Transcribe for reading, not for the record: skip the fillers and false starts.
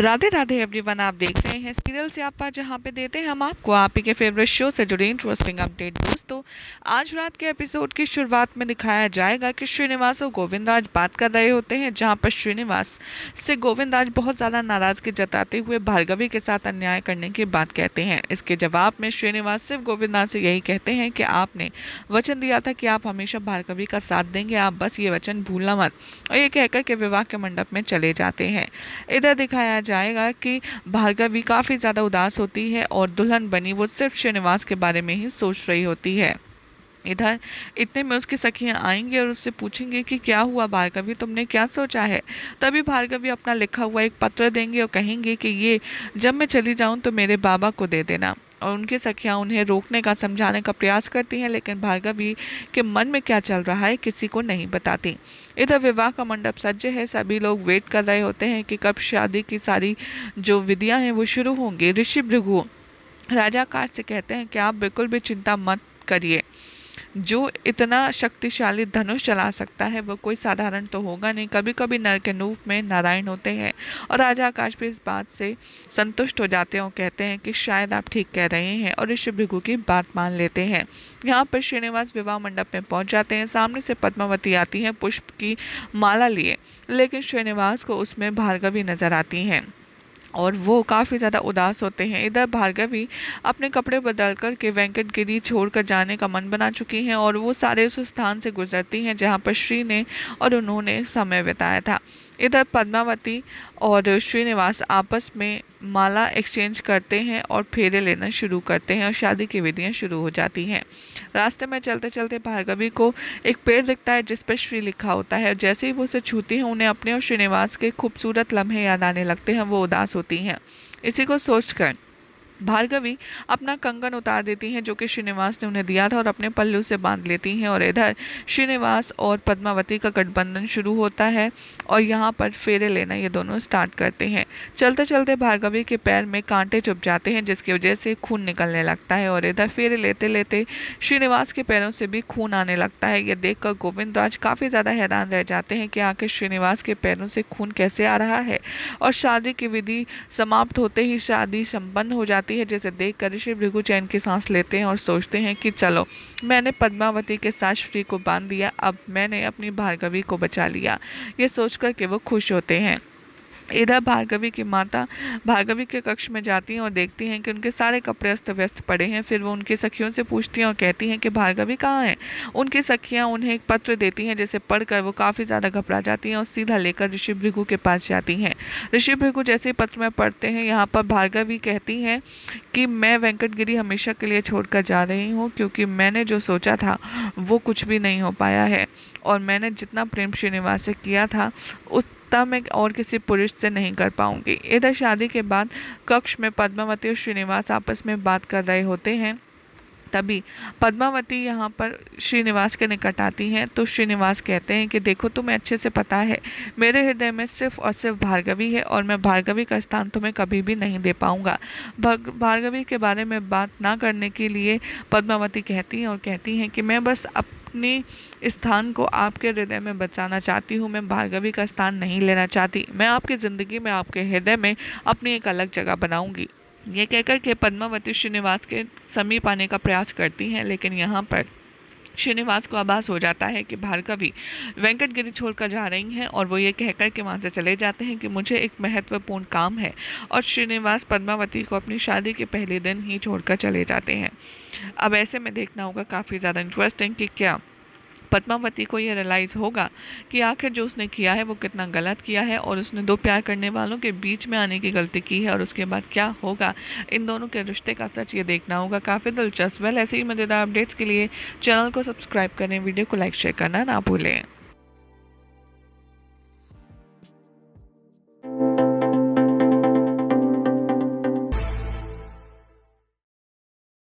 Radhe Radhe everyone, आप देख रहे हैं सीरियल स्यापा, जहां पे देते हैं हम आपको आप ही के फेवरेट शो से जुड़ी इंटरेस्टिंग अपडेट। दोस्तों, आज रात के एपिसोड की शुरुआत में दिखाया जाएगा कि श्रीनिवास और गोविंदराज बात कर रहे होते हैं, जहां पर श्रीनिवास से गोविंदराज बहुत ज़्यादा नाराज़गी जताते हुए भार्गवी के साथ अन्याय करने की बात कहते हैं। इसके जवाब में श्रीनिवास सिर्फ गोविंदराज से यही कहते हैं कि आपने वचन दिया था कि आप हमेशा भार्गवी का साथ देंगे, आप बस ये वचन भूलना मत। और ये कहकर के विवाह के मंडप में चले जाते हैं। इधर दिखाया जाएगा कि भार्गवी काफ़ी ज़्यादा उदास होती है और दुल्हन बनी वो सिर्फ श्रीनिवास के बारे में ही सोच रही होती है। इधर इतने में उसकी सखियां आएंगी और उससे पूछेंगे कि क्या हुआ भार्गवी, तुमने क्या सोचा है। तभी भार्गवी अपना लिखा हुआ एक पत्र देंगे और कहेंगे कि ये जब मैं चली जाऊं तो मेरे बाबा को दे देना। और उनकी सखियां उन्हें रोकने का, समझाने का प्रयास करती हैं, लेकिन भार्गवी के मन में क्या चल रहा है किसी को नहीं बताती। इधर विवाह का मंडप सज्ज है, सभी लोग वेट कर रहे होते हैं कि कब शादी की सारी जो विधियां हैं वो शुरू होंगी। ऋषि भृगु राजा काश से कहते हैं कि आप बिल्कुल भी चिंता मत करिए, जो इतना शक्तिशाली धनुष चला सकता है वो कोई साधारण तो होगा नहीं। कभी कभी नर के रूप में नारायण होते हैं। और राजा आकाश भी इस बात से संतुष्ट हो जाते हैं और कहते हैं कि शायद आप ठीक कह रहे हैं, और ऋषि भृगु की बात मान लेते हैं। यहाँ पर श्रीनिवास विवाह मंडप में पहुंच जाते हैं। सामने से पद्मावती आती हैं पुष्प की माला लिए, लेकिन श्रीनिवास को उसमें भार्गवी नजर आती हैं और वो काफ़ी ज़्यादा उदास होते हैं। इधर भार्गवी अपने कपड़े बदल कर के वेंकटगिरी छोड़कर जाने का मन बना चुकी हैं और वो सारे उस स्थान से गुजरती हैं जहाँ पर श्री ने और उन्होंने समय बिताया था। इधर पद्मावती और श्रीनिवास आपस में माला एक्सचेंज करते हैं और फेरे लेना शुरू करते हैं और शादी की विधियां शुरू हो जाती हैं। रास्ते में चलते चलते भार्गवी को एक पेड़ दिखता है जिस पर श्री लिखा होता है। जैसे ही वो उसे छूती हैं, उन्हें अपने और श्रीनिवास के खूबसूरत लम्हे याद आने लगते हैं। वो उदास होती हैं। इसी को सोचकर भार्गवी अपना कंगन उतार देती हैं जो कि श्रीनिवास ने उन्हें दिया था और अपने पल्लू से बांध लेती हैं। और इधर श्रीनिवास और पद्मावती का गठबंधन शुरू होता है और यहाँ पर फेरे लेना ये दोनों स्टार्ट करते हैं। चलते चलते भार्गवी के पैर में कांटे चुभ जाते हैं जिसकी वजह से खून निकलने लगता है और इधर फेरे लेते लेते श्रीनिवास के पैरों से भी खून आने लगता है। ये देखकर गोविंदराज काफ़ी ज़्यादा हैरान रह जाते हैं कि आखिर श्रीनिवास के पैरों से खून कैसे आ रहा है। और शादी की विधि समाप्त होते ही शादी संपन्न हो जाती है, जिसे देखकर ऋषि भृगु चैन की सांस लेते हैं और सोचते हैं कि चलो, मैंने पद्मावती के साथ श्री को बांध दिया, अब मैंने अपनी भार्गवी को बचा लिया। ये सोचकर कि वो खुश होते हैं। इधर भार्गवी की माता भार्गवी के कक्ष में जाती हैं और देखती हैं कि उनके सारे कपड़े अस्त व्यस्त पड़े हैं। फिर वो उनकी सखियों से पूछती हैं और कहती हैं कि भार्गवी कहाँ है। उनकी सखियां उन्हें एक पत्र देती हैं जिसे पढ़कर वो काफ़ी ज़्यादा घबरा जाती हैं और सीधा लेकर ऋषि भृगु के पास जाती हैं। ऋषि भृगु जैसे ही पत्र में पढ़ते हैं, यहाँ पर भार्गवी कहती हैं कि मैं वेंकटगिरी हमेशा के लिए छोड़कर जा रही हूँ, क्योंकि मैंने जो सोचा था वो कुछ भी नहीं हो पाया है और मैंने जितना प्रेम श्रीनिवास से किया था उतना मैं और किसी पुरुष से नहीं कर पाऊंगी। इधर शादी के बाद कक्ष में पद्मावती और श्रीनिवास आपस में बात कर रहे होते हैं। तभी पद्मावती यहाँ पर श्रीनिवास के निकट आती हैं तो श्रीनिवास कहते हैं कि देखो, तुम्हें अच्छे से पता है मेरे हृदय में सिर्फ और सिर्फ भार्गवी है और मैं भार्गवी का स्थान तुम्हें कभी भी नहीं दे पाऊंगा। भार्गवी के बारे में बात ना करने के लिए पद्मावती कहती हैं और कहती हैं कि मैं बस अपनी स्थान को आपके हृदय में बचाना चाहती हूँ, मैं भार्गवी का स्थान नहीं लेना चाहती। मैं आपकी ज़िंदगी में, आपके हृदय में अपनी एक अलग जगह बनाऊंगी। ये कहकर के पद्मावती श्रीनिवास के समीप आने का प्रयास करती हैं, लेकिन यहाँ पर श्रीनिवास को आभास हो जाता है कि भार्गवी वेंकटगिरी छोड़कर जा रही हैं और वो ये कहकर के वहाँ से चले जाते हैं कि मुझे एक महत्वपूर्ण काम है। और श्रीनिवास पद्मावती को अपनी शादी के पहले दिन ही छोड़कर चले जाते हैं। अब ऐसे में देखना होगा काफ़ी ज़्यादा इंटरेस्टिंग कि क्या पद्मावती को ये रियलाइज़ होगा कि आखिर जो उसने किया है वो कितना गलत किया है और उसने दो प्यार करने वालों के बीच में आने की गलती की है, और उसके बाद क्या होगा, इन दोनों के रिश्ते का सच ये देखना होगा। काफ़ी दिलचस्प। ऐसे ही मज़ेदार अपडेट्स के लिए चैनल को सब्सक्राइब करें, वीडियो को लाइक शेयर करना ना भूलें।